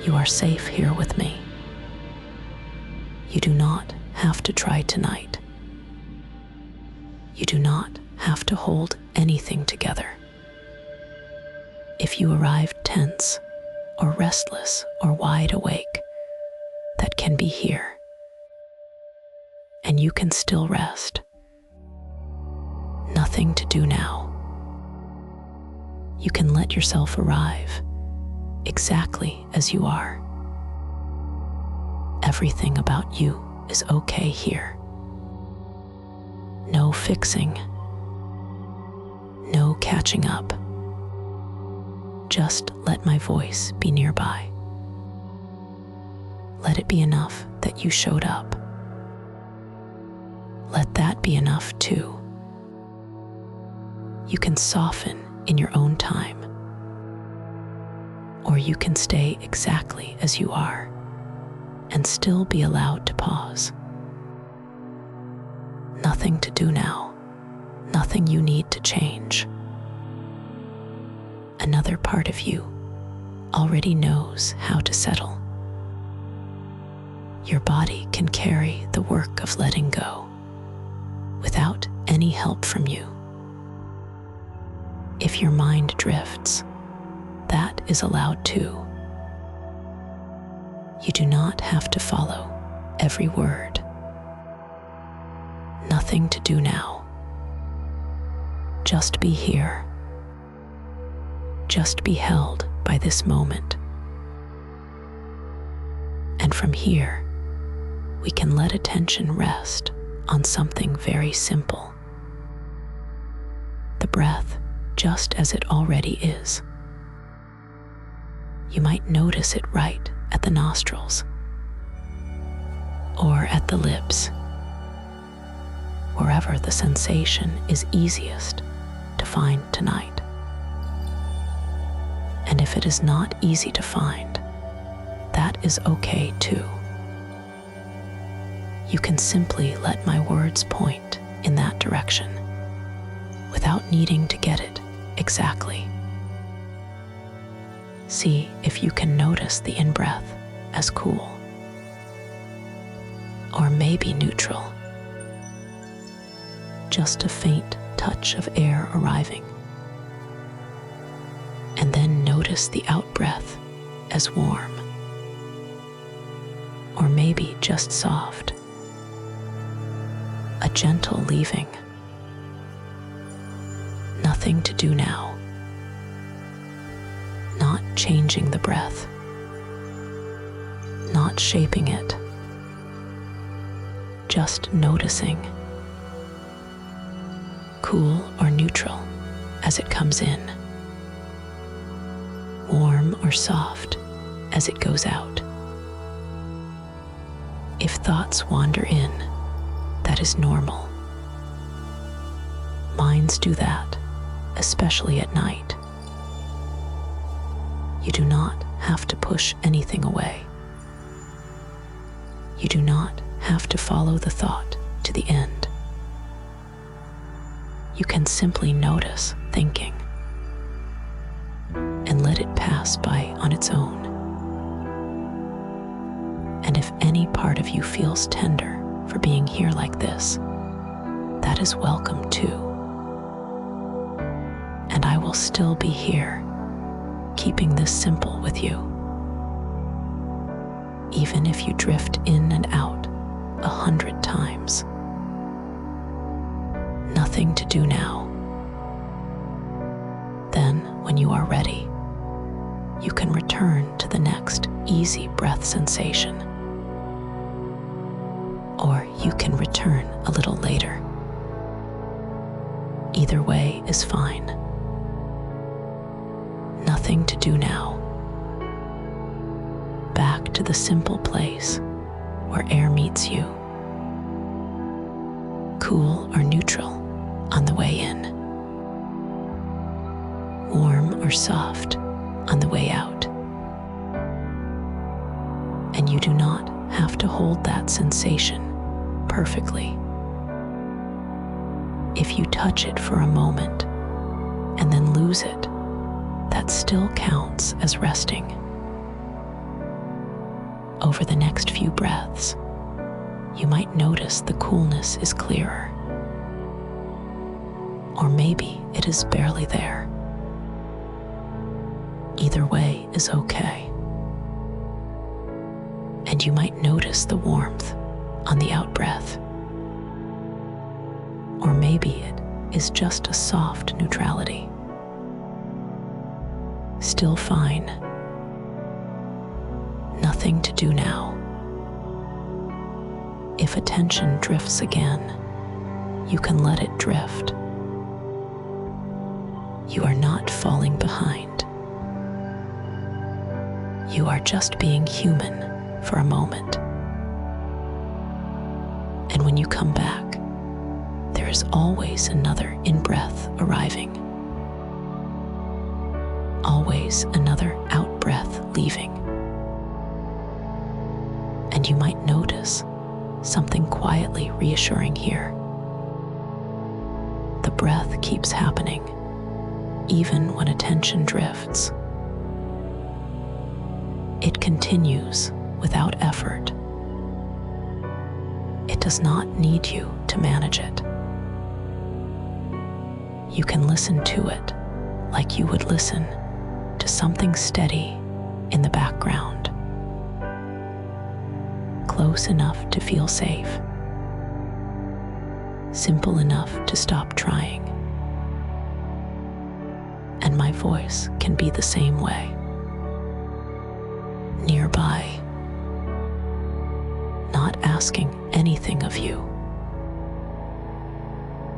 You are safe here with me. You do not have to try tonight. You do not have to hold anything together. If you arrive tense or restless or wide awake, that can be here. And you can still rest. Nothing to do now. You can let yourself arrive exactly as you are. Everything about you is okay here. No fixing, no catching up. Just let my voice be nearby. Let it be enough that you showed up. Let that be enough too. You can soften in your own time, or you can stay exactly as you are and still be allowed to pause. Nothing to do now, nothing you need to change. Another part of you already knows how to settle. Your body can carry the work of letting go without any help from you. If your mind drifts, that is allowed too. You do not have to follow every word. Nothing to do now. Just be here. Just be held by this moment. And from here, we can let attention rest on something very simple. The breath, just as it already is. You might notice it right at the nostrils or at the lips, wherever the sensation is easiest to find tonight. And if it is not easy to find, that is okay too. You can simply let my words point in that direction without needing to get it exactly. See if you can notice the in-breath as cool, or maybe neutral. Just a faint touch of air arriving. And then notice the out-breath as warm, or maybe just soft. A gentle leaving. Nothing to do now. Not changing the breath. Not shaping it. Just noticing. Cool or neutral as it comes in. Warm or soft as it goes out. If thoughts wander in, that is normal. Minds do that, especially at night. You do not have to push anything away. You do not have to follow the thought to the end. You can simply notice thinking and let it pass by on its own. And if any part of you feels tender for being here like this, that is welcome too. And I will still be here, keeping this simple with you. Even if you drift in and out 100 times. Nothing to do now. Then, when you are ready, you can return to the next easy breath sensation. Or you can return a little later. Either way is fine. Nothing to do now. Back to the simple place where air meets you. Cool or neutral on the way in. Warm or soft on the way out. And you do not have to hold that sensation perfectly. If you touch it for a moment and then lose it, that still counts as resting. Over the next few breaths, you might notice the coolness is clearer. Or maybe it is barely there. Either way is okay. And you might notice the warmth on the out-breath. Or maybe it is just a soft neutrality. Still fine. Nothing to do now. If attention drifts again, you can let it drift. You are not falling behind. You are just being human for a moment. And when you come back, there is always another in-breath arriving. Always another out-breath leaving. And you might notice something quietly reassuring here. The breath keeps happening, even when attention drifts. It continues without effort. It does not need you to manage it. You can listen to it like you would listen to something steady in the background. Close enough to feel safe. Simple enough to stop trying. And my voice can be the same way. Nearby, not asking anything of you.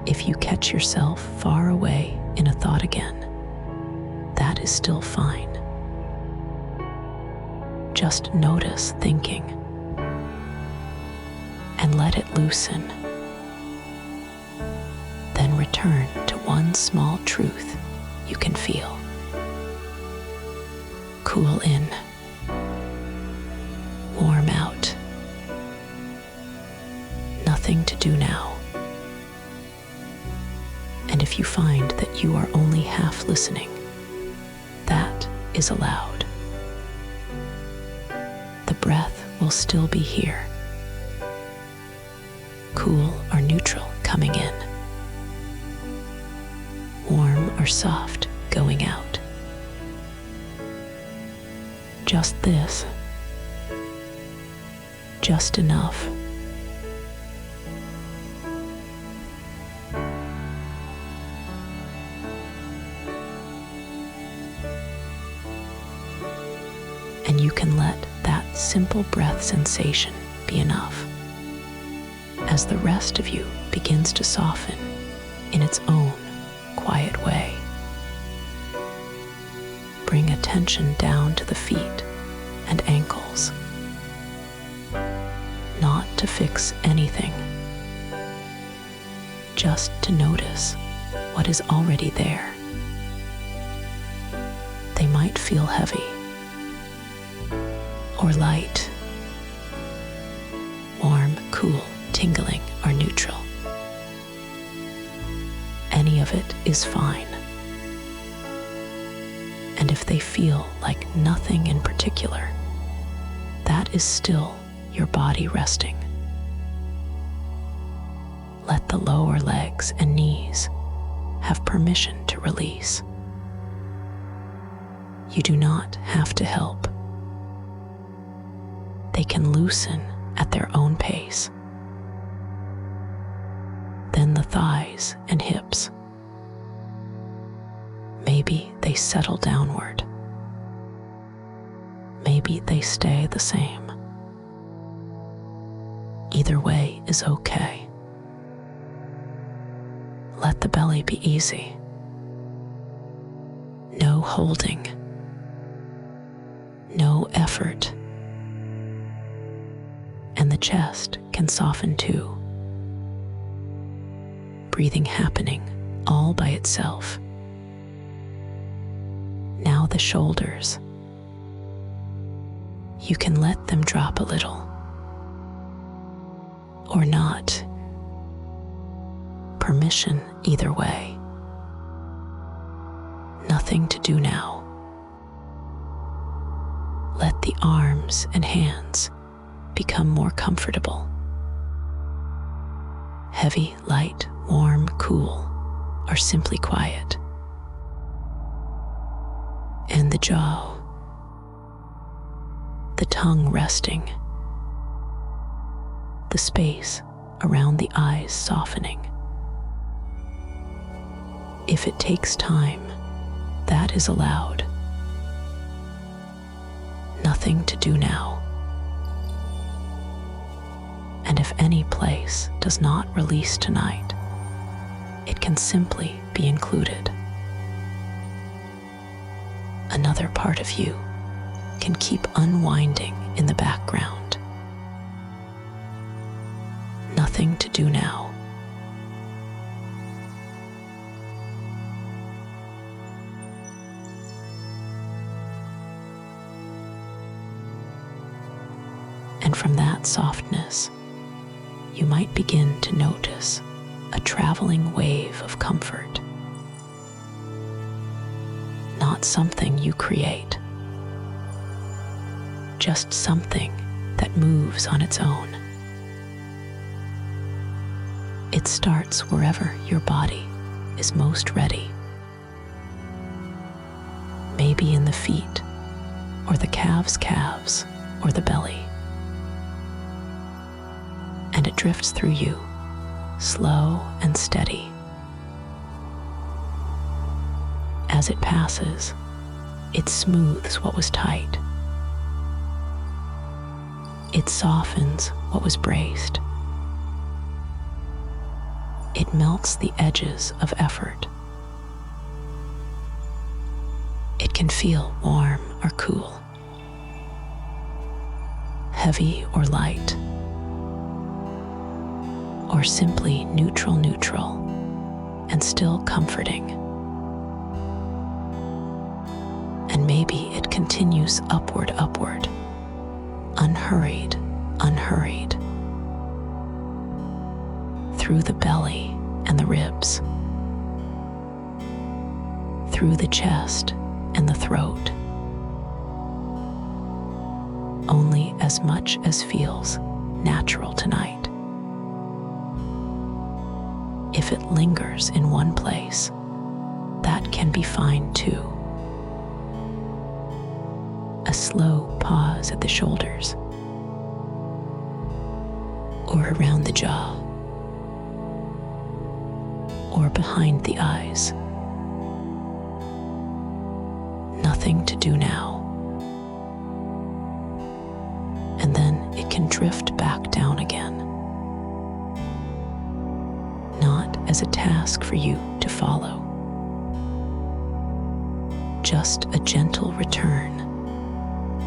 If you catch yourself far away in a thought again, that is still fine. Just notice thinking and let it loosen. Then return to one small truth you can feel. Cool in. Warm out. Nothing to do now. And if you find that you are only half listening, that is allowed. The breath will still be here. Cool or neutral coming in. Warm or soft going out. Just this. Just enough. And you can let that simple breath sensation be enough as the rest of you begins to soften in its own quiet way. Bring attention down to the feet and ankles. Not to fix anything, just to notice what is already there. They might feel heavy or light, warm, cool, tingling, or neutral. Any of it is fine. And if they feel like nothing in particular, that is still your body resting. Let the lower legs and knees have permission to release. You do not have to help. They can loosen at their own pace. Then the thighs and hips. Maybe they settle downward. Maybe they stay the same. Either way is okay. Let the belly be easy. No holding. No effort. And the chest can soften too. Breathing happening all by itself. Now the shoulders. You can let them drop a little. Or not. Permission either way. Nothing to do now. Let the arms and hands become more comfortable. Heavy, light, warm, cool, or simply quiet. And the jaw, the tongue resting, the space around the eyes softening. If it takes time, that is allowed. Nothing to do now. And if any place does not release tonight, it can simply be included. Another part of you can keep unwinding in the background. Nothing to do now. And from that softness, you might begin to notice a traveling wave of comfort. Not something you create, just something that moves on its own. It starts wherever your body is most ready. Maybe in the feet, or the calves, or the belly. And it drifts through you, slow and steady. As it passes, it smooths what was tight. It softens what was braced. It melts the edges of effort. It can feel warm or cool, heavy or light, or simply neutral, and still comforting. And maybe it continues upward, unhurried, through the belly and the ribs, through the chest and the throat, only as much as feels natural tonight. If it lingers in one place, that can be fine too. A slow pause at the shoulders, or around the jaw, or behind the eyes. Nothing to do now. And then it can drift back down again. Not as a task for you to follow. Just a gentle return,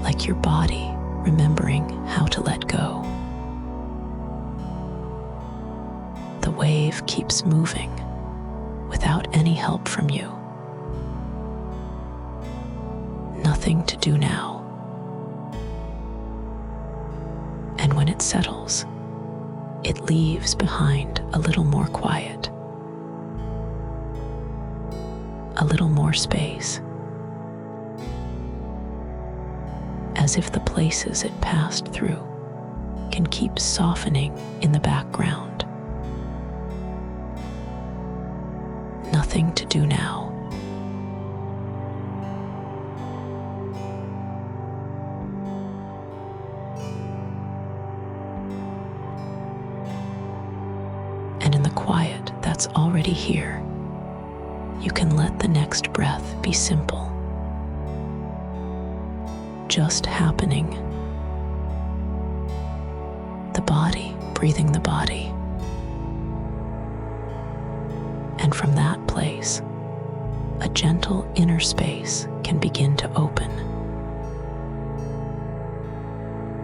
like your body remembering how to let go. The wave keeps moving without any help from you. Nothing to do now. And when it settles, it leaves behind a little more quiet, a little more space, as if the places it passed through can keep softening in the background. Nothing to do now. And in the quiet that's already here, you can let the next breath be simple, just happening. The body breathing the body. And from that place, a gentle inner space can begin to open.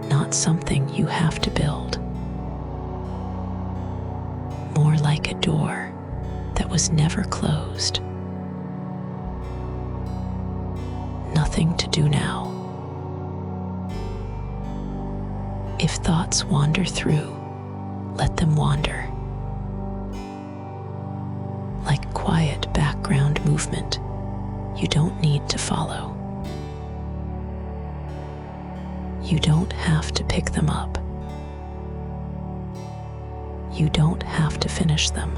Not something you have to build. More like a door that was never closed. Nothing to do now. If thoughts wander through, let them wander. Like quiet background movement you don't need to follow. You don't have to pick them up You don't have to finish them.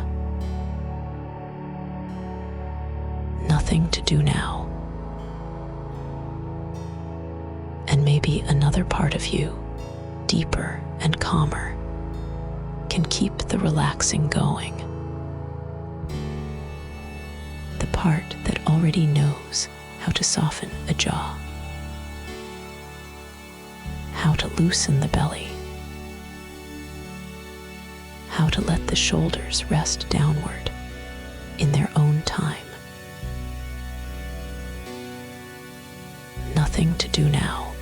Nothing to do now. And maybe another part of you, deeper and calmer, can keep the relaxing going. The part that already knows how to soften a jaw, how to loosen the belly, how to let the shoulders rest downward in their own time. Nothing to do now.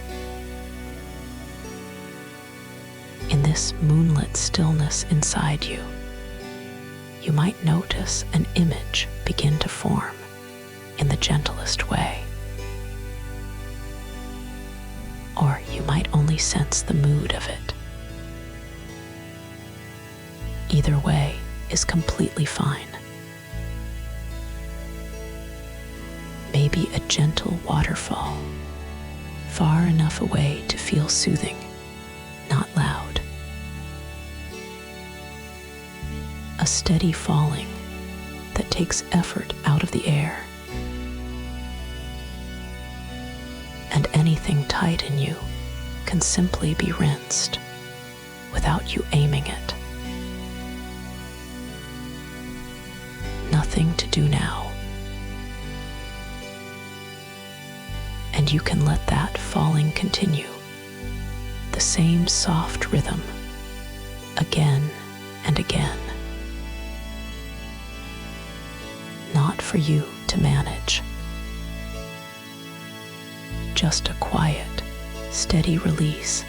In this moonlit stillness inside you, you might notice an image begin to form in the gentlest way. Or you might only sense the mood of it. Either way is completely fine. Maybe a gentle waterfall, far enough away to feel soothing, not loud. A steady falling that takes effort out of the air. And anything tight in you can simply be rinsed without you aiming it. Nothing to do now. And you can let that falling continue, the same soft rhythm, again and again. Not for you to manage. Just a quiet, steady release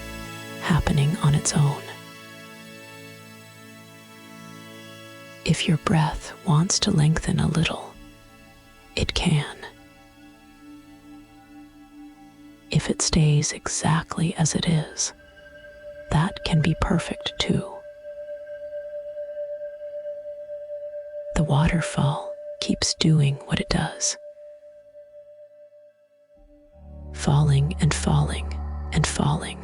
happening on its own. If your breath wants to lengthen a little, it can. If it stays exactly as it is, that can be perfect too. The waterfall keeps doing what it does. Falling and falling and falling.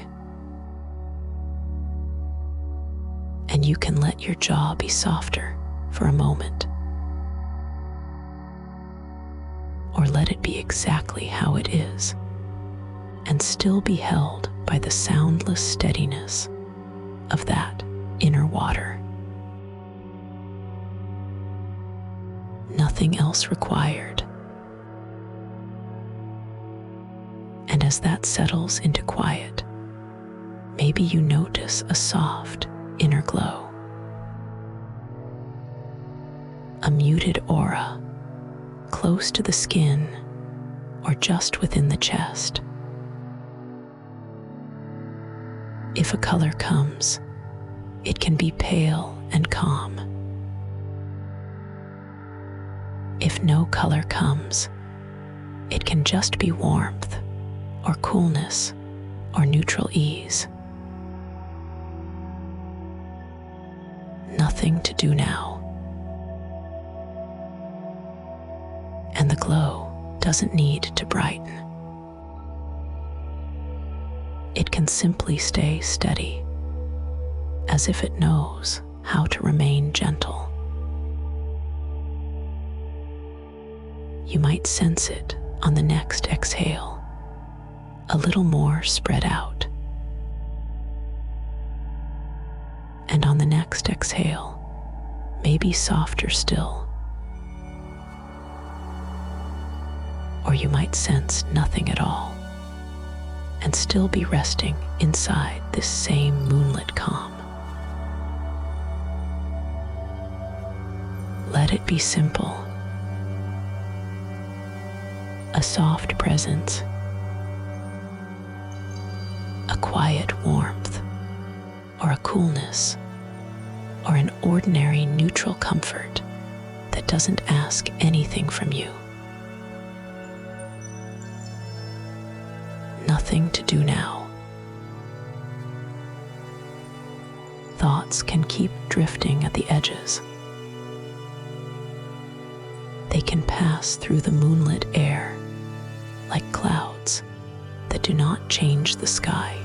And you can let your jaw be softer for a moment. Or let it be exactly how it is, and still be held by the soundless steadiness of that inner water. Nothing else required. And as that settles into quiet, maybe you notice a soft inner glow. A muted aura, close to the skin or just within the chest. If a color comes, it can be pale and calm. If no color comes, it can just be warmth or coolness or neutral ease. Nothing to do now. And the glow doesn't need to brighten. It can simply stay steady, as if it knows how to remain gentle. You might sense it on the next exhale, a little more spread out. And on the next exhale, maybe softer still. Or you might sense nothing at all and still be resting inside this same moonlit calm. Let it be simple. A soft presence, a quiet warmth, or a coolness, or an ordinary neutral comfort that doesn't ask anything from you. Nothing to do now. Thoughts can keep drifting at the edges. They can pass through the moonlit air like clouds that do not change the sky.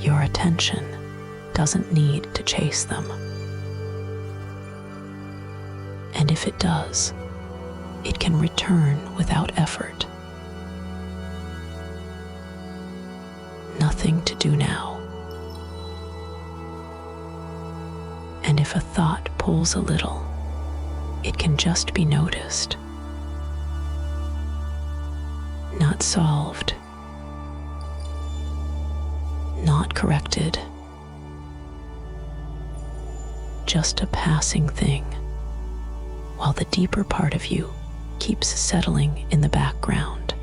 Your attention doesn't need to chase them. And if it does, it can return without effort. Nothing to do now. And if a thought pulls a little, it can just be noticed. Not solved. Not corrected. Just a passing thing, while the deeper part of you keeps settling in the background.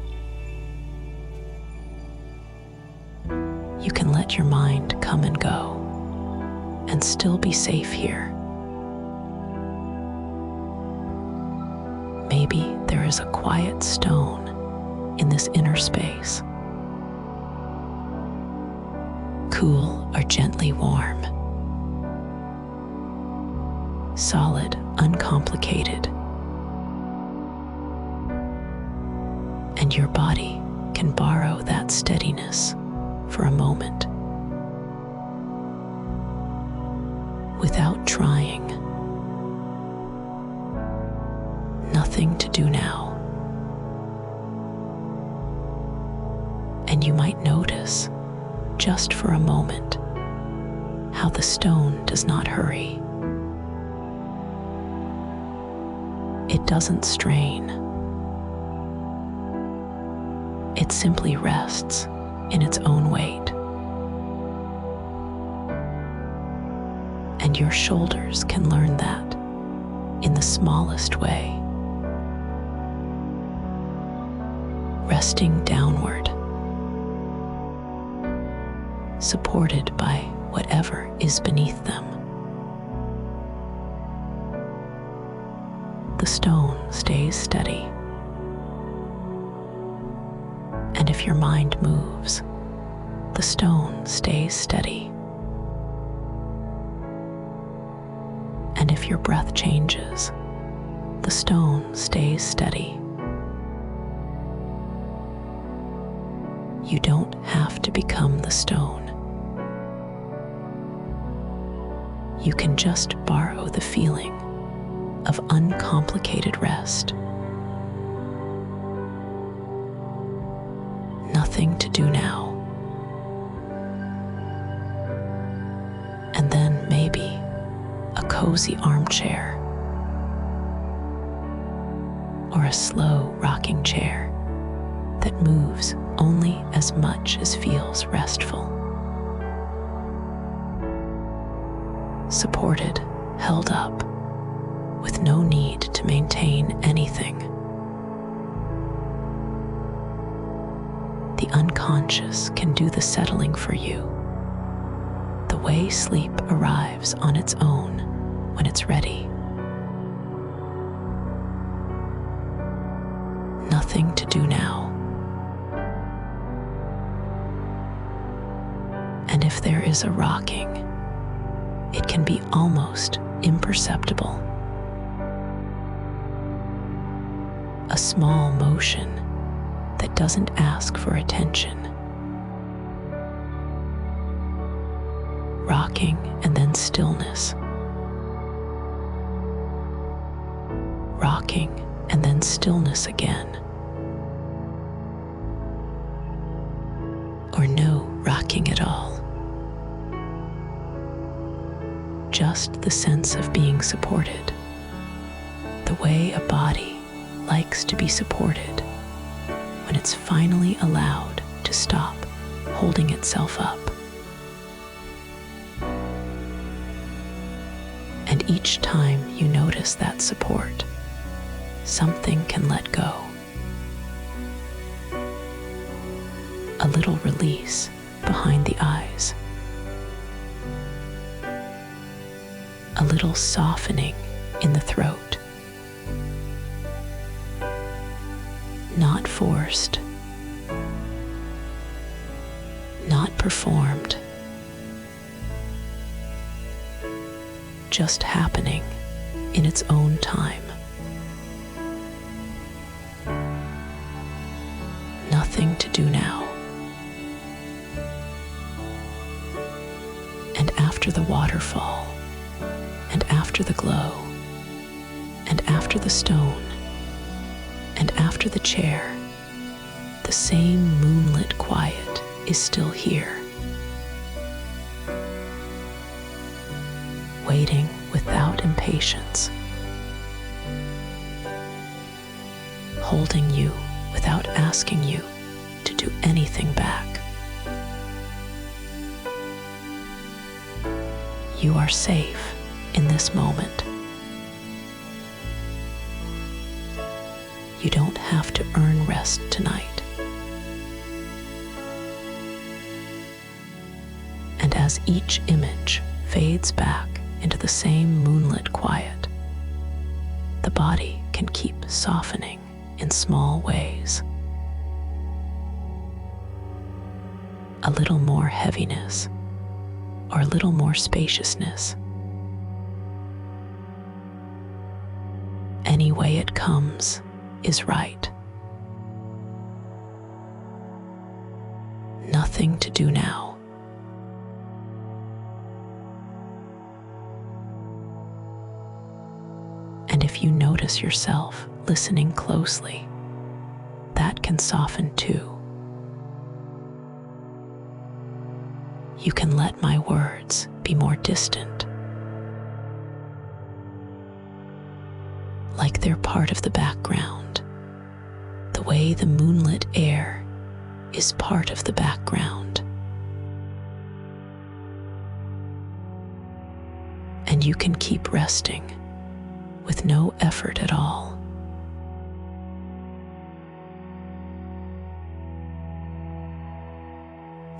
You can let your mind come and go, and still be safe here. Maybe there is a quiet stone in this inner space, cool or gently warm, solid, uncomplicated, and your body can borrow that steadiness for a moment without trying. Nothing to do now. And you might notice, just for a moment, how the stone does not hurry. It doesn't strain. It simply rests in its own weight. And your shoulders can learn that in the smallest way. Resting downward, supported by whatever is beneath them. The stone stays steady. And if your mind moves, the stone stays steady. And if your breath changes, the stone stays steady. You don't have to become the stone. You can just borrow the feeling of uncomplicated rest. Nothing to do now. And then maybe a cozy armchair or a slow rocking chair that moves only as much as feels restful. Supported, held up, with no need to maintain anything. The unconscious can do the settling for you, the way sleep arrives on its own when it's ready. Nothing to do now. And if there is a rocking, it can be almost imperceptible. A small motion that doesn't ask for attention. Rocking and then stillness. Rocking and then stillness again. Or no rocking at all. Just the sense of being supported, the way a body likes to be supported when it's finally allowed to stop holding itself up. And each time you notice that support, something can let go. A little release behind the eyes. A little softening in the throat. Not forced. Not performed. Just happening in its own time. Nothing to do now. after the waterfall, and after the glow, and after the stone, and after the chair, the same moonlit quiet is still here, waiting without impatience, holding you without asking you to do anything back. You are safe in this moment. You don't have to earn rest tonight. And as each image fades back into the same moonlit quiet, the body can keep softening in small ways. A little more heaviness, or a little more spaciousness. Any way it comes is right. Nothing to do now. And if you notice yourself listening closely, that can soften too. You can let my words be more distant, like they're part of the background, the way the moonlit air is part of the background. And you can keep resting with no effort at all.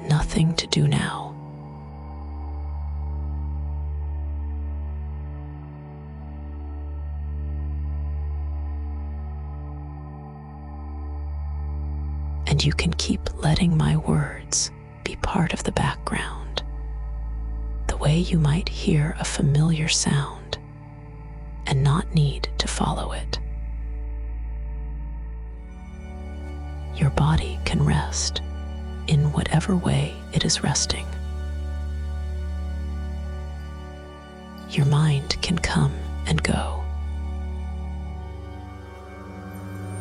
Nothing to do now. And you can keep letting my words be part of the background, the way you might hear a familiar sound and not need to follow it. Your body can rest in whatever way it is resting. Your mind can come and go.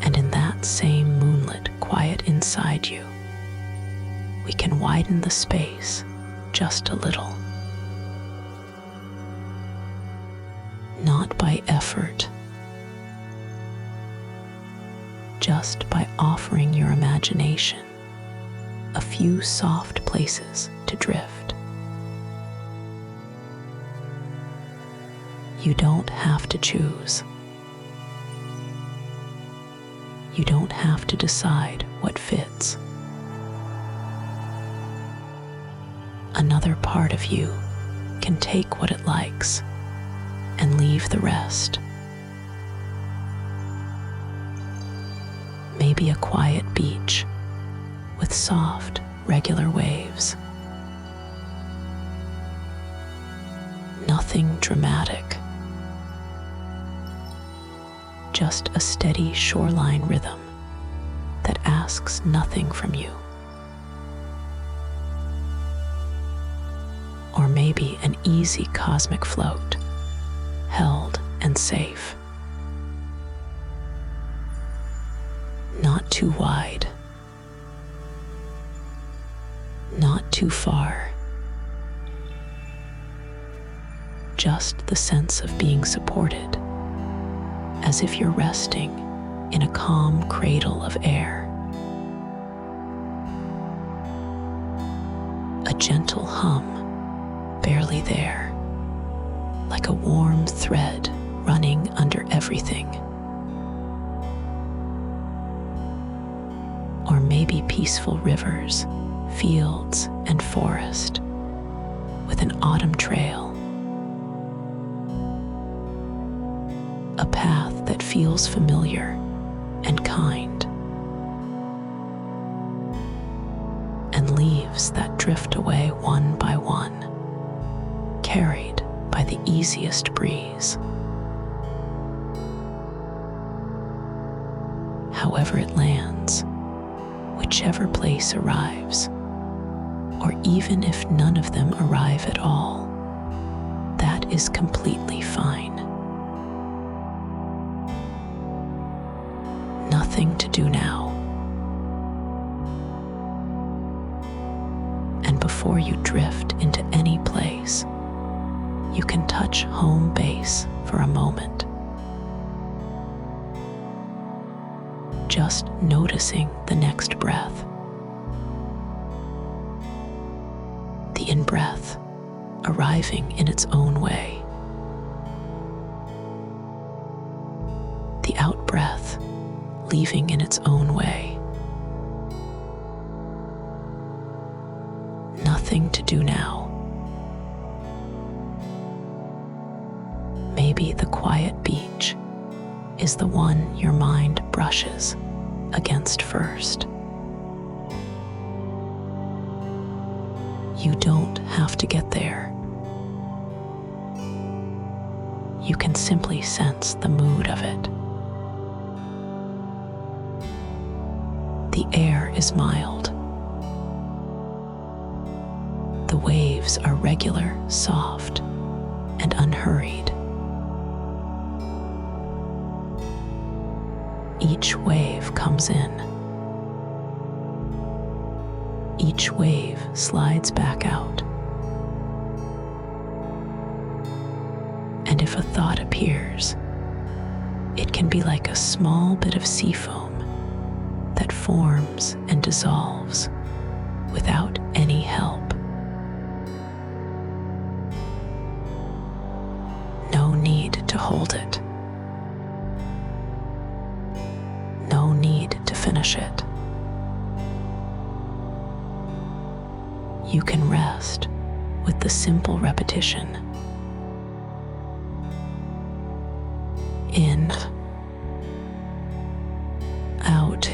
And in that same moonlit quiet inside you, we can widen the space just a little. Not by effort, just by offering your imagination a few soft places to drift. You don't have to choose. You don't have to decide what fits. Another part of you can take what it likes and leave the rest. Maybe a quiet beach with soft, regular waves. Nothing dramatic. Just a steady shoreline rhythm that asks nothing from you. Or maybe an easy cosmic float, held and safe. Not too wide, not too far. Just the sense of being supported, as if you're resting in a calm cradle of air. A gentle hum, barely there, like a warm thread running under everything. Or maybe peaceful rivers, fields, and forest with an autumn trail. A path that feels familiar and kind. And leaves that drift away one by one, carried by the easiest breeze. However it lands, whichever place arrives, or even if none of them arrive at all, is completely fine. Nothing to do now. And before you drift into any place, you can touch home base for a moment. Just noticing the next breath. The in-breath arriving in its own way. The out-breath leaving in its own way. Nothing to do now. Maybe the quiet beach is the one your mind brushes against first. You don't have to get there. You can simply sense the mood of it. The air is mild. The waves are regular, soft, and unhurried. Each wave comes in. Each wave slides back out. And if a thought appears, it can be like a small bit of sea foam that forms and dissolves without any help. No need to hold it. No need to finish it. You can rest with the simple repetition. In, out,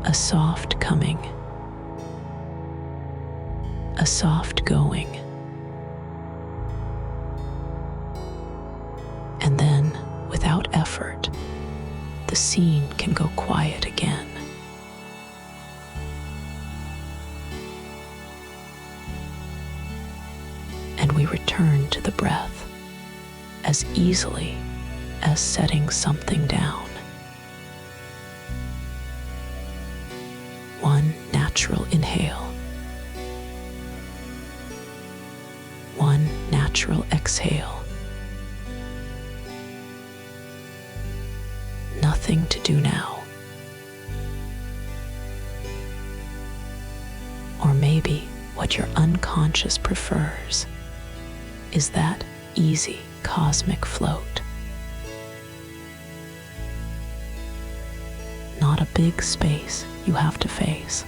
a soft coming, a soft going, and then, without effort, the scene can go quiet again. And we return to the breath as easily as setting something down. One natural inhale. One natural exhale. Nothing to do now. Or maybe what your unconscious prefers is that easy cosmic float. Not a big space you have to face.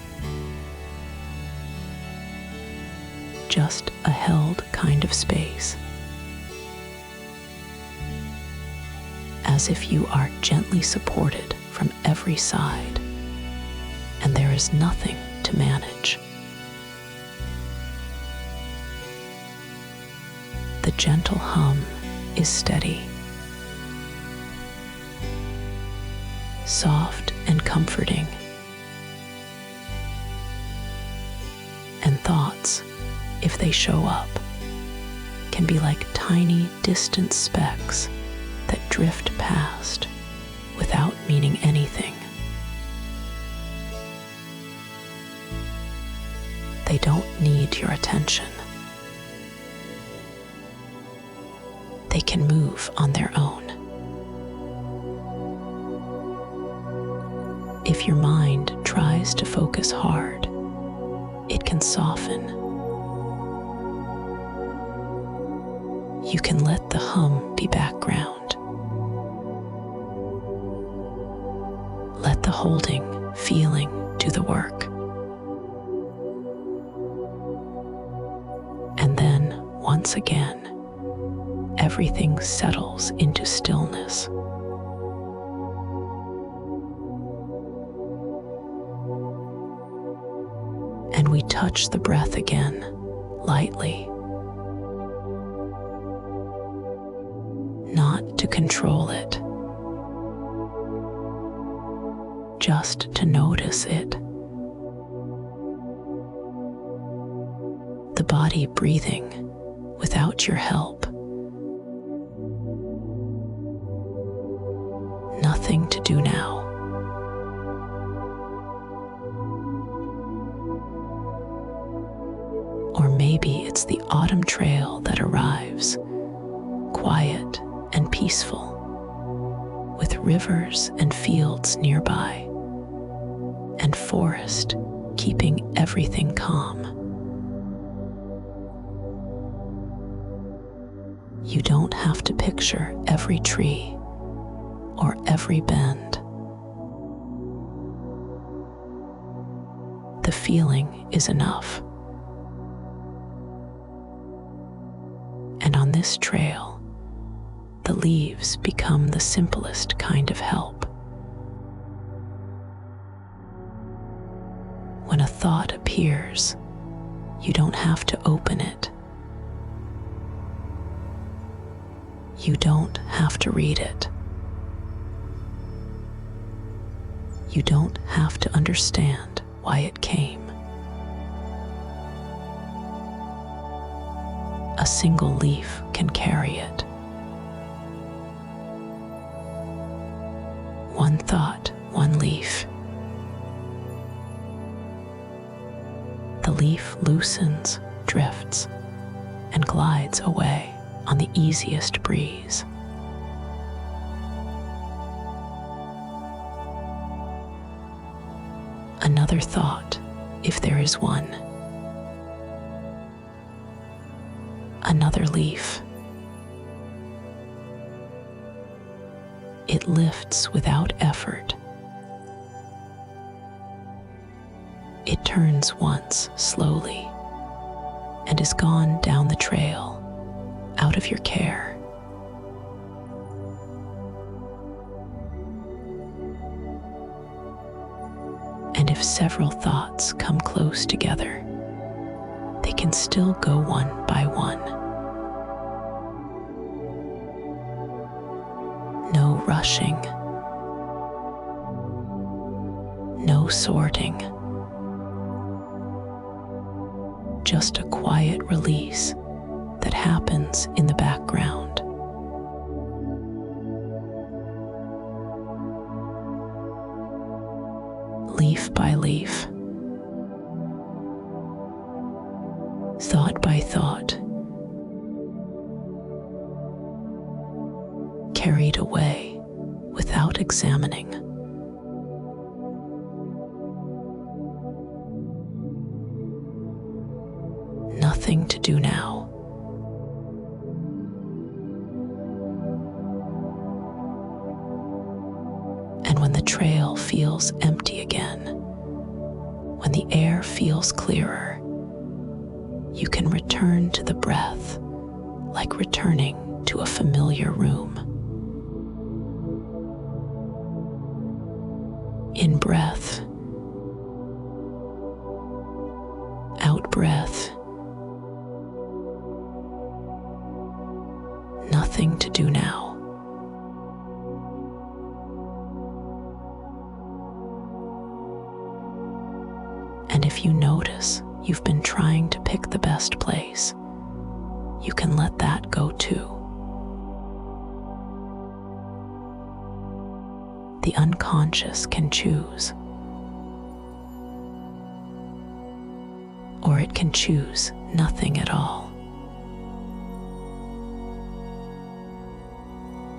Just a held kind of space. As if you are gently supported from every side, and there is nothing to manage. The gentle hum is steady, soft and comforting, and thoughts, if they show up, can be like tiny distant specks that drift past without meaning anything. They don't need your attention. They can move on their own. If your mind tries to focus hard, it can soften. You can let the hum be background. Let the holding, feeling do the work. And then, once again, everything settles into stillness. And we touch the breath again, lightly. Not to control it, just to notice it. The body breathing without your help. Nothing to do now. Or maybe it's the autumn trail that arrives, quiet and peaceful, with rivers and fields nearby, and forest keeping everything calm. You don't have to picture every tree or every bend. The feeling is enough. And on this trail, the leaves become the simplest kind of help. When a thought appears, you don't have to open it. You don't have to read it. You don't have to understand why it came. A single leaf can carry it. One thought, one leaf. The leaf loosens, drifts, and glides away on the easiest breeze. Another thought, if there is one. Another leaf. It lifts without effort. It turns once slowly and is gone down the trail, out of your care. And if several thoughts come close together, they can still go one by one. No rushing, no sorting, just a quiet release that happens in the background. Leaf by leaf, thought by thought, carried away without examining. Nothing to do now. And when the trail feels empty again, when the air feels clearer, you can return to the breath like returning to a familiar room. In breath, out breath, nothing to do now. And if you notice you've been trying to pick the best place, you can let that go too. The unconscious can choose, or it can choose nothing at all.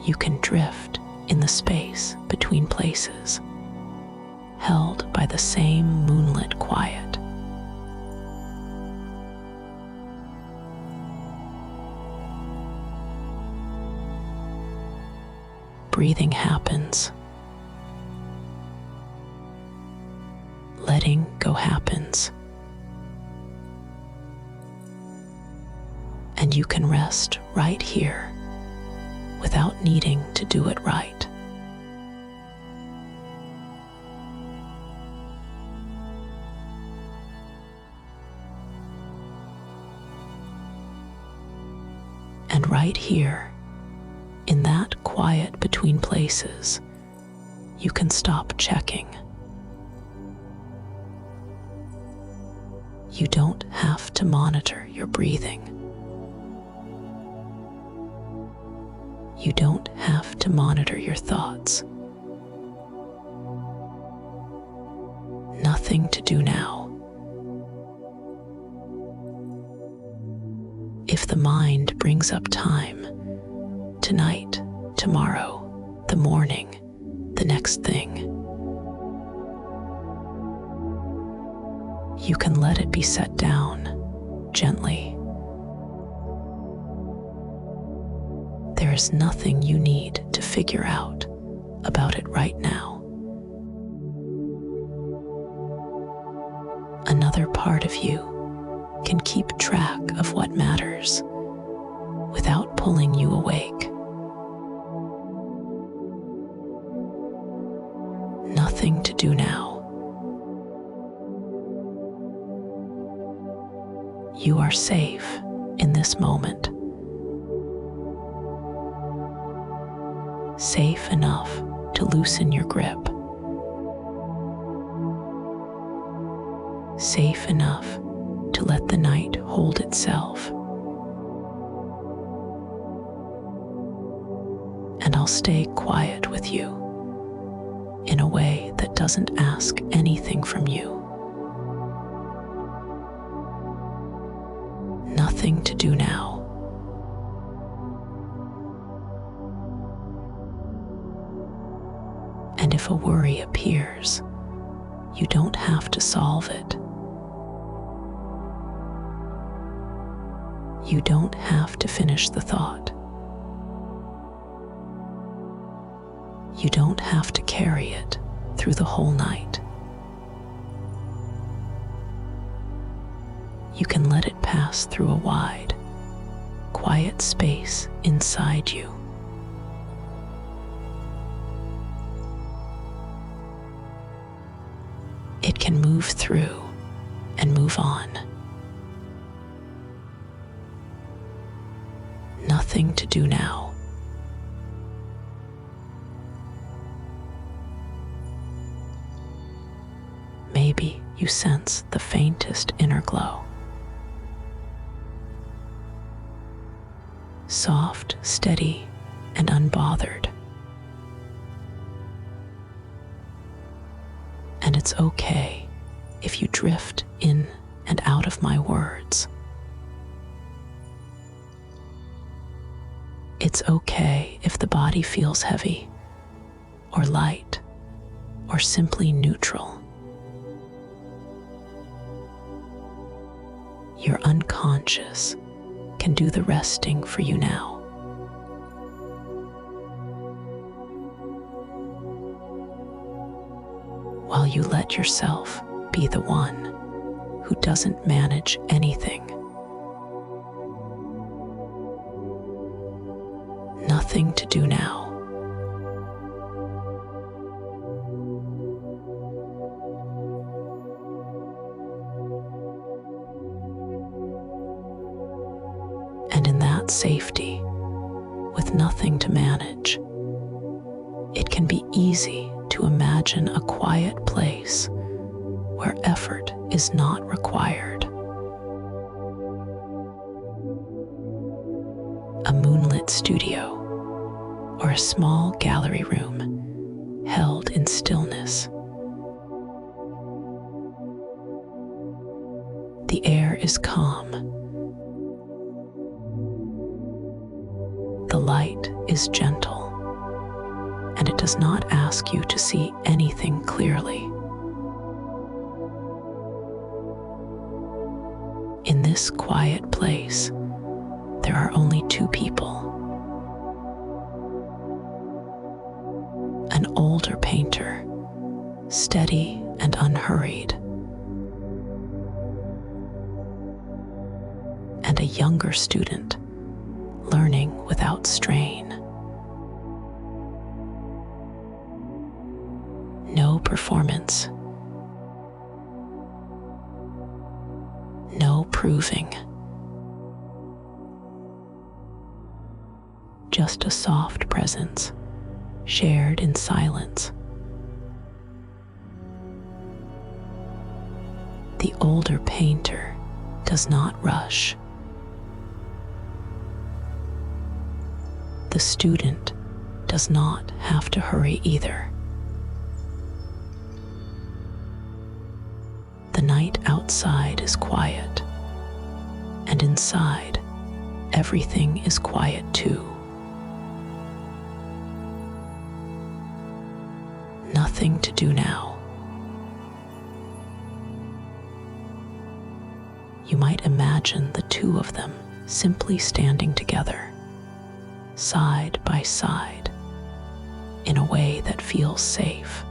You can drift in the space between places, held by the same moonlit quiet. Breathing happens. Letting go happens. And you can rest right here without needing to do it right. And right here, in that quiet between places, you can stop checking. You don't have to monitor your breathing. You don't have to monitor your thoughts. Nothing to do now. If the mind brings up time, tonight, tomorrow, the morning, the next thing, you can let it be set down gently. There is nothing you need to figure out about it right now. Another part of you can keep track of what matters without pulling you awake. Nothing to do now. You are safe in this moment. Safe enough to loosen your grip. Safe enough to let the night hold itself. And I'll stay quiet with you in a way that doesn't ask anything from you. Nothing to do now. And if a worry appears, you don't have to solve it. You don't have to finish the thought. You don't have to carry it through the whole night. You can let it pass through a wide, quiet space inside you. It can move through and move on. Nothing to do now. Maybe you sense the faintest inner glow. Soft, steady, and unbothered. And it's okay if you drift in and out of my words. It's okay if the body feels heavy, or light, or simply neutral. Your unconscious can do the resting for you now. While you let yourself be the one who doesn't manage anything. Nothing to do now. And in that safety, with nothing to manage, it can be easy to imagine a quiet place where effort is not required. A moonlit studio or a small gallery room held in stillness. The air is calm. The light is gentle, and it does not ask you to see anything clearly. In this quiet place, there are only two people. An older painter, steady and unhurried, and a younger student, learning without strain. No performance, no proving, just a soft presence shared in silence. The older painter does not rush. The student does not have to hurry either. The night outside is quiet, and inside, everything is quiet too. Nothing to do now. You might imagine the two of them simply standing together, side by side, in a way that feels safe.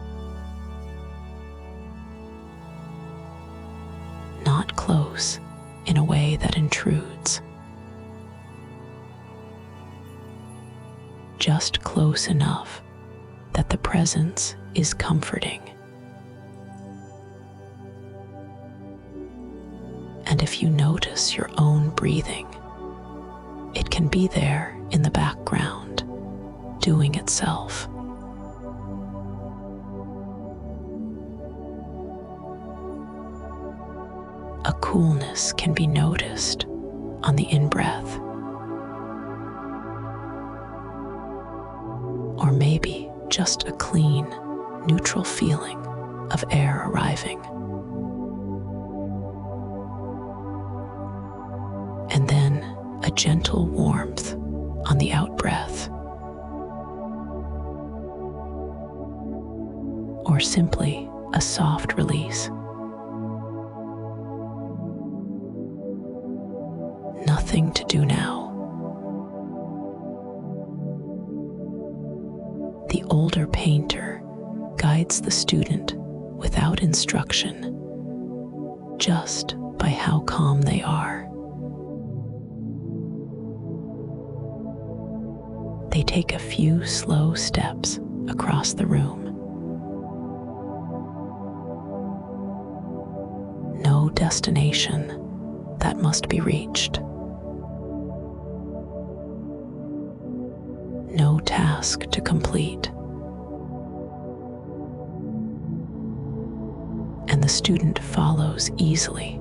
Not close in a way that intrudes. Just close enough that the presence is comforting. And if you notice your own breathing, it can be there in the background, doing itself. A coolness can be noticed on the in-breath. Or maybe just a clean, neutral feeling of air arriving. And then a gentle warmth on the out-breath. Or simply a soft release. Nothing to do now. The older painter guides the student without instruction, just by how calm they are. They take a few slow steps across the room. No destination that must be reached. No task to complete. And the student follows easily,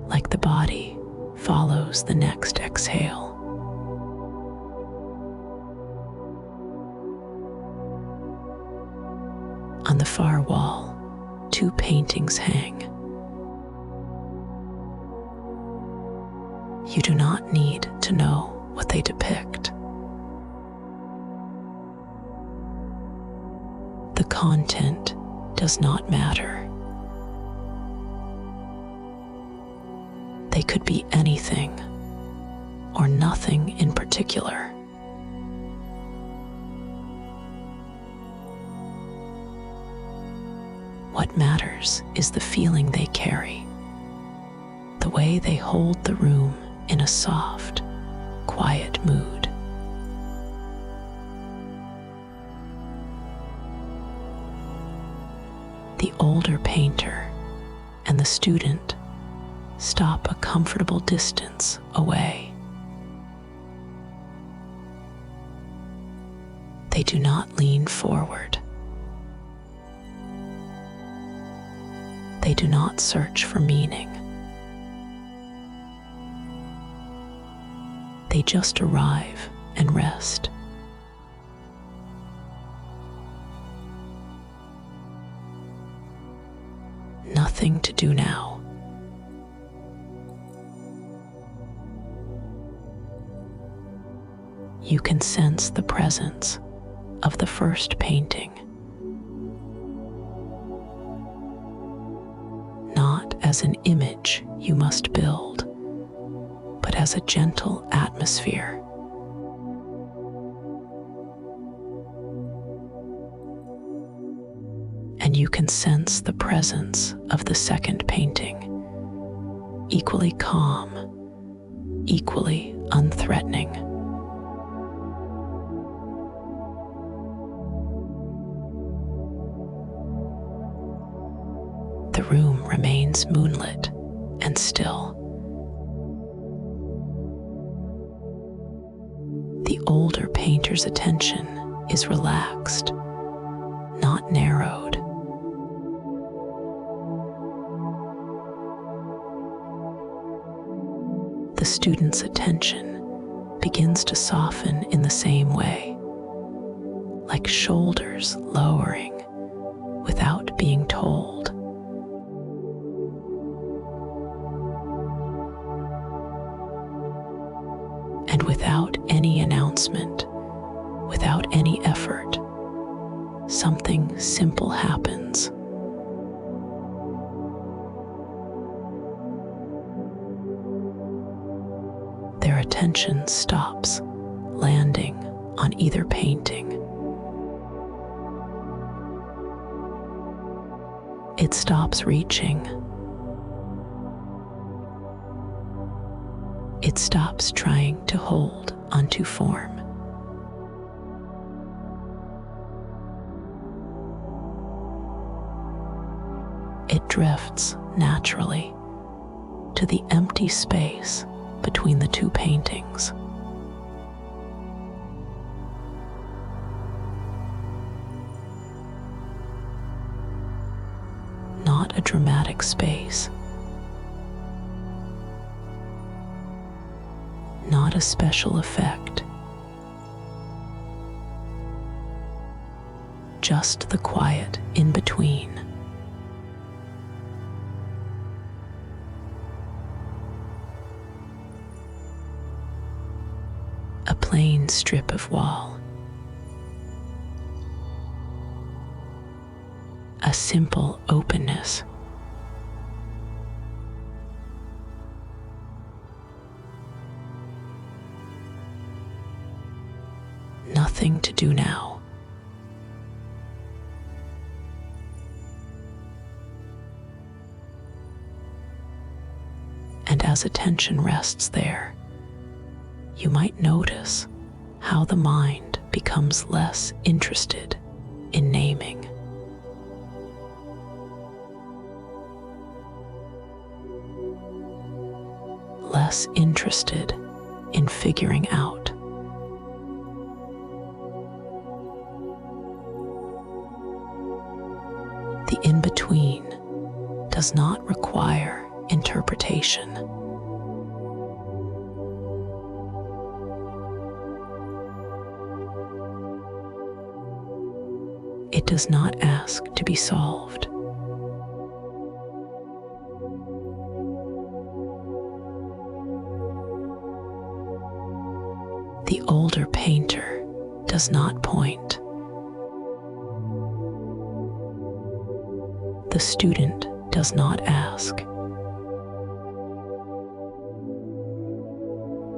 like the body follows the next exhale. On the far wall, two paintings hang. You do not need to know what they depict. The content does not matter. They could be anything or nothing in particular. What matters is the feeling they carry, the way they hold the room in a soft, quiet mood. The older painter and the student stop a comfortable distance away. They do not lean forward. They do not search for meaning. They just arrive and rest. Nothing to do now. You can sense the presence of the first painting, not as an image you must build, but as a gentle atmosphere. And you can sense the presence of the second painting, equally calm, equally unthreatening. The room remains moonlit and still. The older painter's attention is relaxed, not narrowed. student's attention begins to soften in the same way, like shoulders lowering without being told. And without any announcement, without any effort, something simple happens. Their attention stops landing on either painting. It stops reaching. It stops trying to hold onto form. It drifts naturally to the empty space between the two paintings. Not a dramatic space, not a special effect, just the quiet in between. A plain strip of wall, a simple openness, nothing to do now. And as attention rests there, you might notice how the mind becomes less interested in naming. Less interested in figuring out. The in-between does not require interpretation. It does not ask to be solved. The older painter does not point. The student does not ask.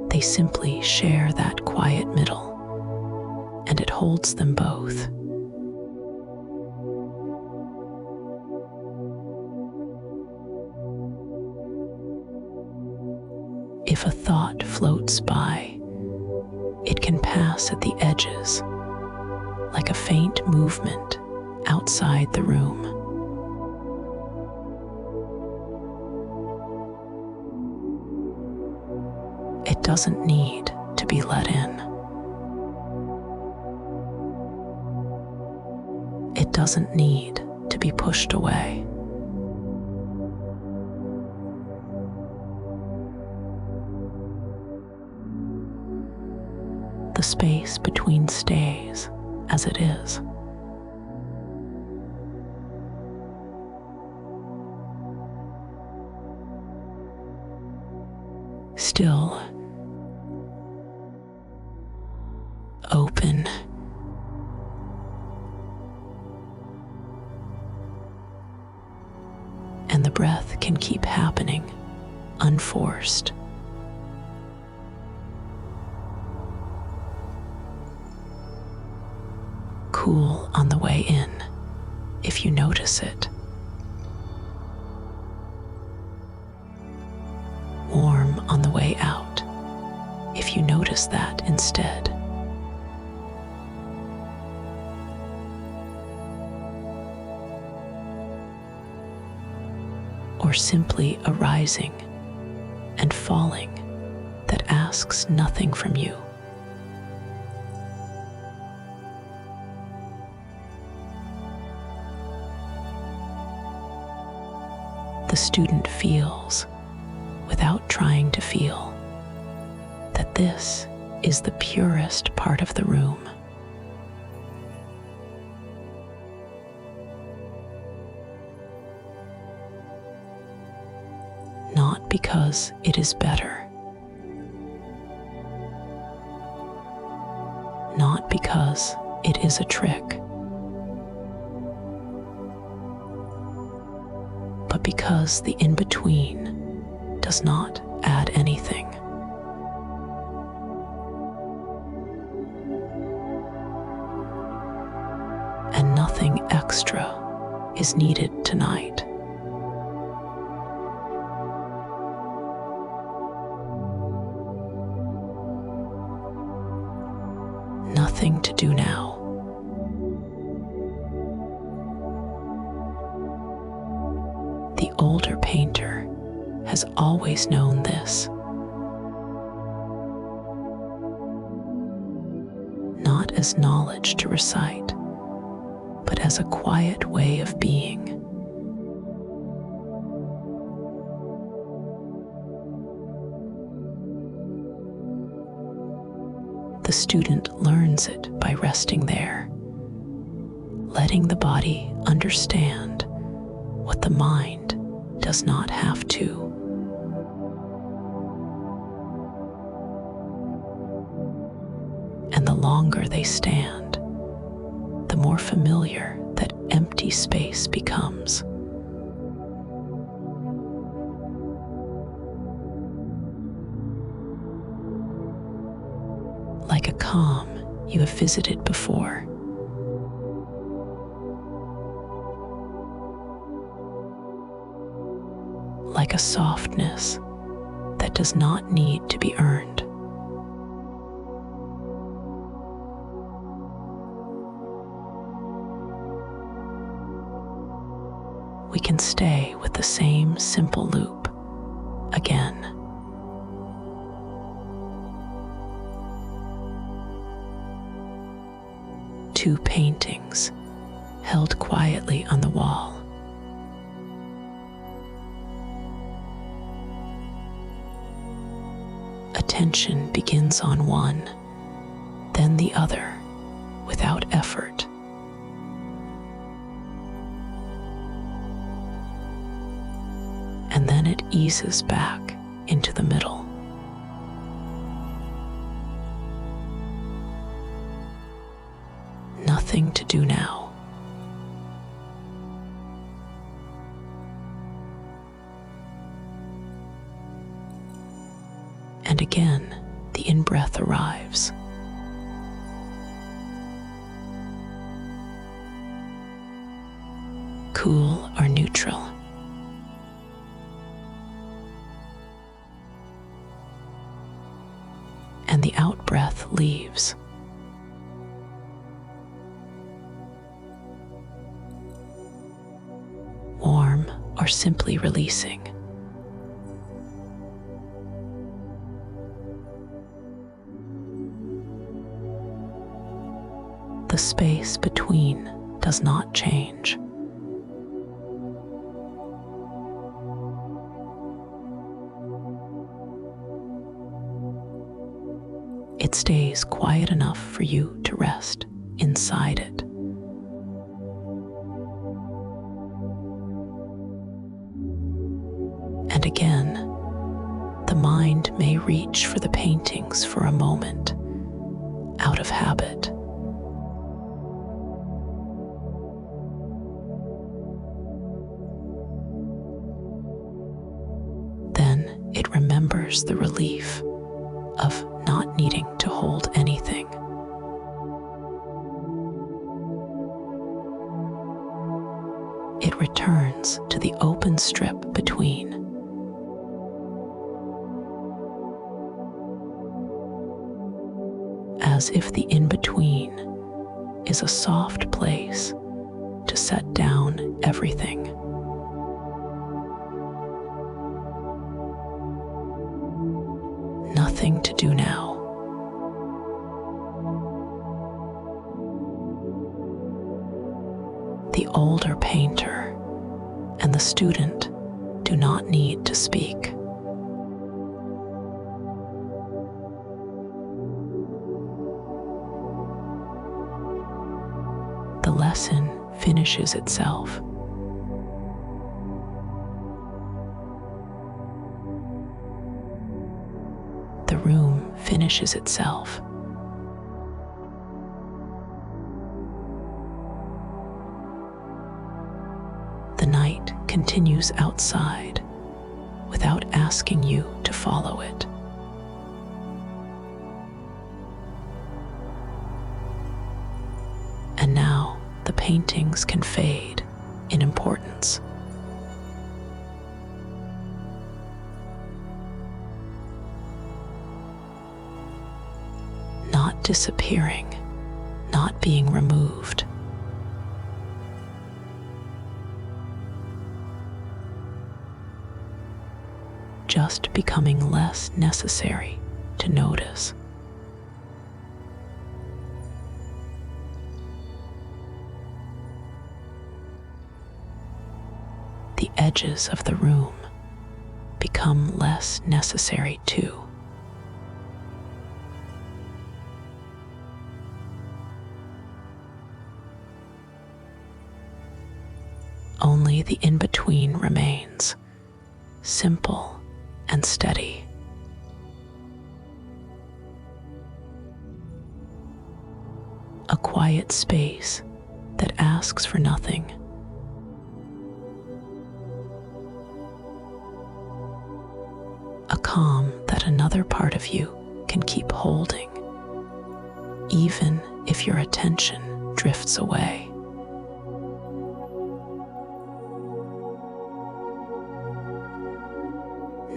They simply share that quiet middle, and it holds them both. If a thought floats by, it can pass at the edges, like a faint movement outside the room. It doesn't need to be let in. It doesn't need to be pushed away. The space between stays as it is. Still, open, and the breath can keep happening, unforced. Cool on the way in, if you notice it. Warm on the way out, if you notice that instead. Or simply arising and falling that asks nothing from you. The student feels without trying to feel. This is the purest part of the room. Not because it is better, not because it is a trick, but because the in-between does not add anything. And nothing extra is needed tonight. Nothing to do now. The older painter has always known this. Not as knowledge to recite, but as a quiet way of being. The student learns it by resting there, letting the body understand what the mind does not have to. And the longer they stand, the more familiar that empty space becomes. Like a calm you have visited before. Like a softness that does not need to be earned. We can stay with the same simple loop again. Two paintings held quietly on the wall. Attention begins on one, then the other, without effort. And then it eases back into the middle. Nothing to do now. And again, the in-breath arrives. Cool or neutral. And the out-breath leaves. Warm or simply releasing. The space between does not change. It stays quiet enough for you to rest inside it. And again, the mind may reach for the paintings for a moment, out of habit. Then it remembers the relief of not needing to hold anything. It returns to the open strip between. As if the in-between is a soft place to set down everything. Nothing to do now. The older painter and the student do not need to speak. lesson finishes itself. The room finishes itself. The night continues outside without asking you to follow it. And now the paintings can fade in importance. Not disappearing, not being removed. Just becoming less necessary to notice. The edges of the room become less necessary too. Only the in-between remains, simple and steady. A quiet space that asks for nothing. A calm that another part of you can keep holding, even if your attention drifts away.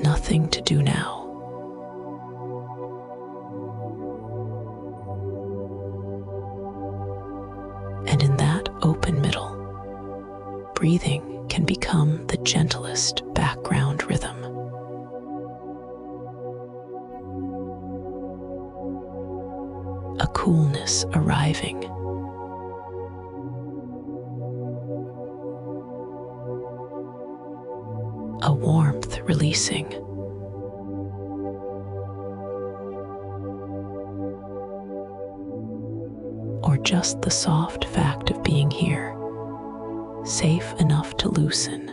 Nothing to do now. And in that open middle, breathing can become the gentlest background rhythm. A coolness arriving. A warmth releasing. Or just the soft fact of being here, safe enough to loosen.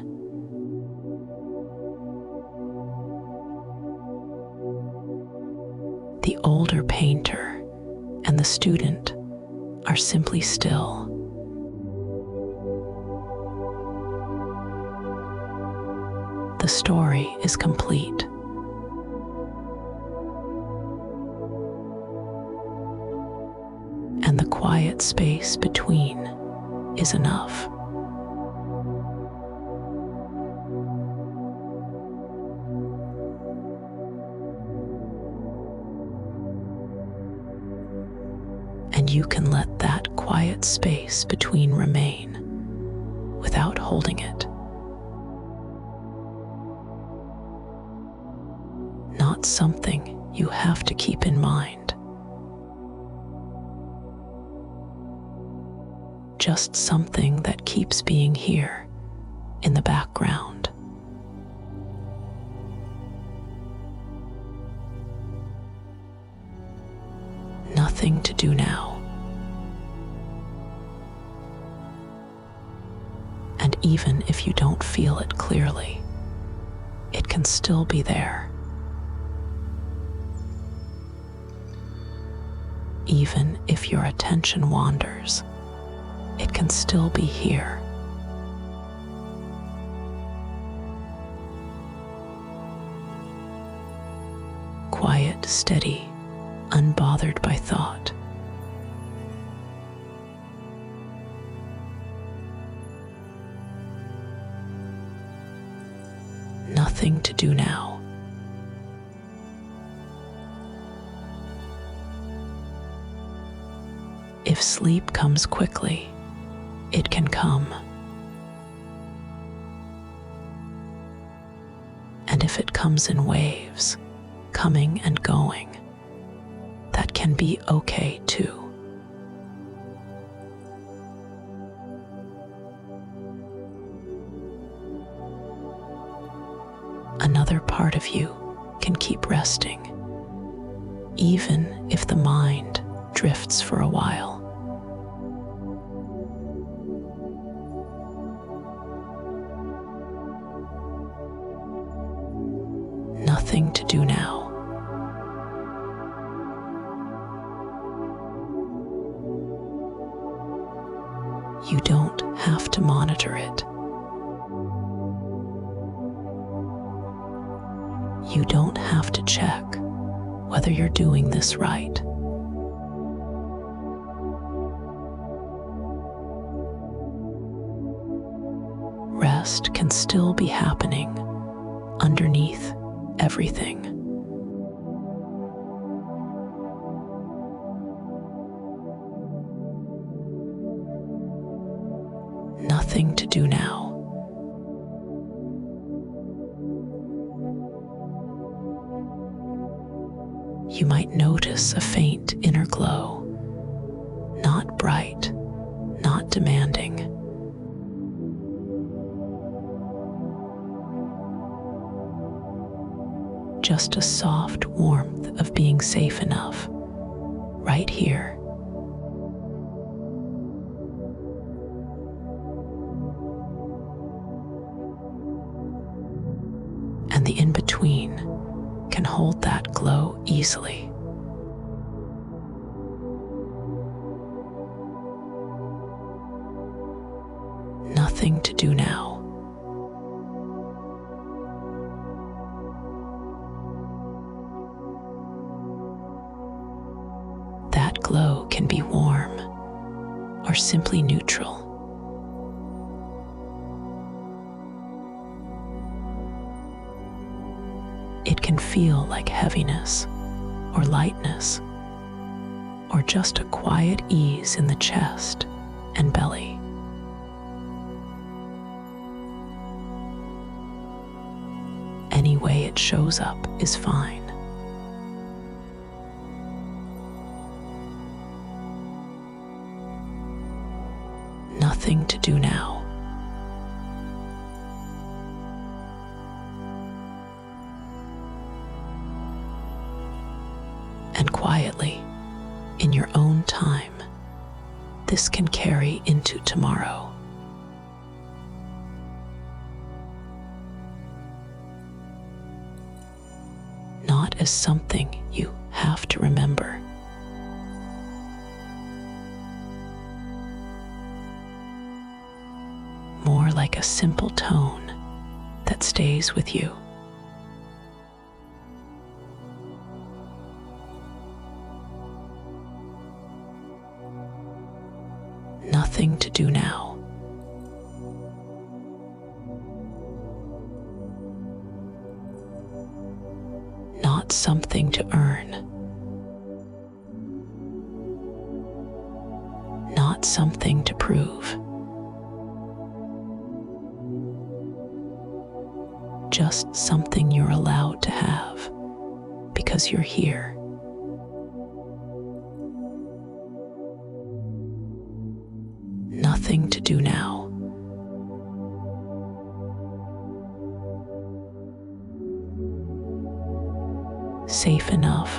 The older painter and the student are simply still. The story is complete. And the quiet space between is enough. And you can let that quiet space between remain without holding it. Not something you have to keep in mind. Just something that keeps being here in the background. Nothing to do now. And even if you don't feel it clearly, it can still be there. Even if your attention wanders, it can still be here. Quiet, steady, unbothered by thought. Nothing to do now. If sleep comes quickly, it can come. And if it comes in waves, coming and going, that can be okay too. Another part of you can keep resting, even if the mind drifts for a while. nothing to do now. You don't have to monitor it. You don't have to check whether you're doing this right. Rest can still be happening underneath everything. Nothing to do now. You might notice a faint inner glow, not bright, not demanding. Just a soft warmth of being safe enough, right here. And the in-between can hold that glow easily. Nothing to do now. That glow can be warm or simply neutral. It can feel like heaviness or lightness, or just a quiet ease in the chest and belly. Any way it shows up is fine. Nothing to do now. And quietly, in your own time, this can carry into tomorrow. Not as something you have to remember. More like a simple tone that stays with you. Nothing to do now. Not something to earn. Not something to prove. Just something you're allowed to have because you're here. Nothing to do now. Safe enough.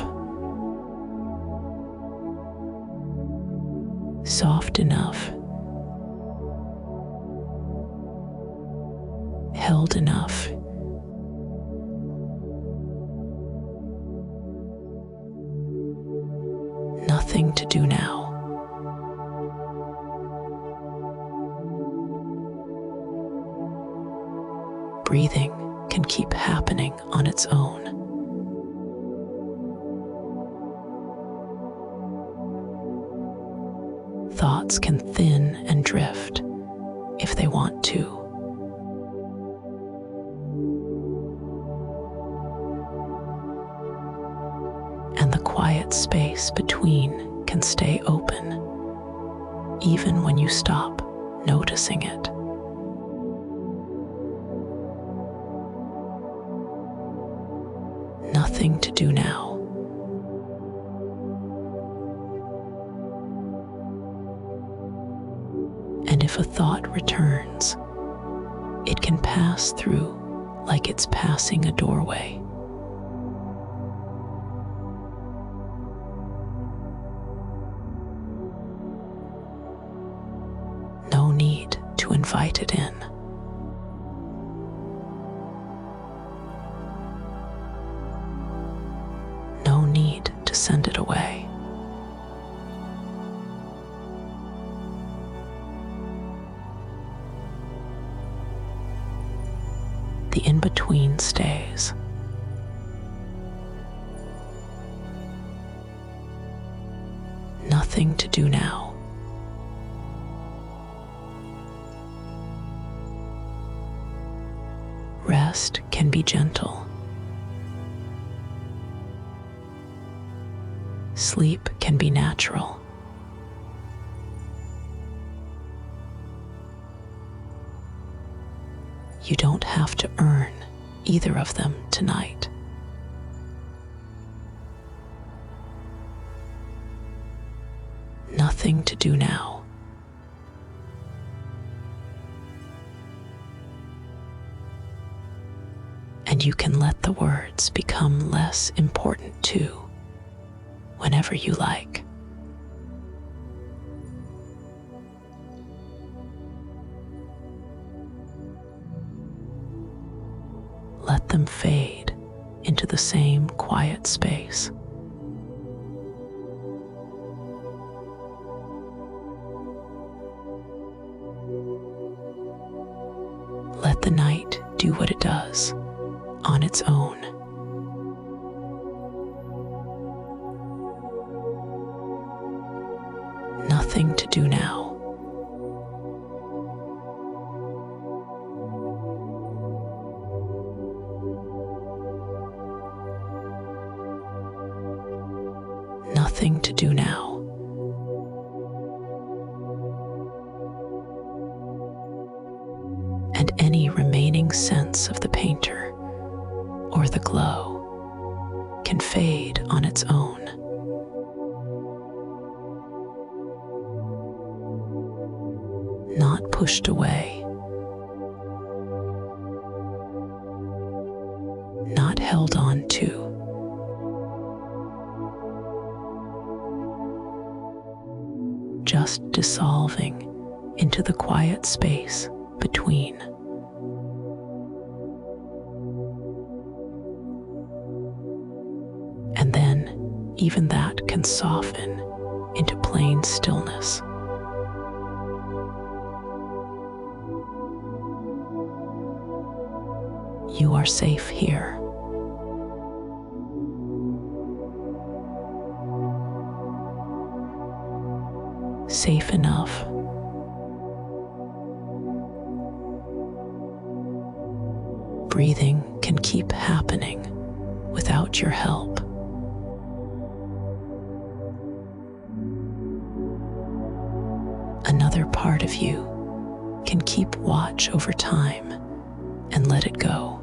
Soft enough. Held enough. Nothing to do now. Breathing can keep happening on its own. Thoughts can thin and drift if they want to. And the quiet space between can stay open, even when you stop noticing it. Nothing to do now. And if a thought returns, it can pass through like it's passing a doorway. No need to invite it in. The in-between stays. Nothing to do now. Rest can be gentle. Sleep can be natural. You don't have to earn either of them tonight. Nothing to do now. And you can let the words become less important too, whenever you like. Let them fade into the same quiet space. Let the night do what it does on its own. Nothing to do now. Nothing to do now. And any remaining sense of the painter or the glow can fade on its own. Not pushed away, not held on to. Just dissolving into the quiet space between. And then even that can soften into plain stillness. You are safe here. Safe enough. Breathing can keep happening without your help. Another part of you can keep watch over time and let it go.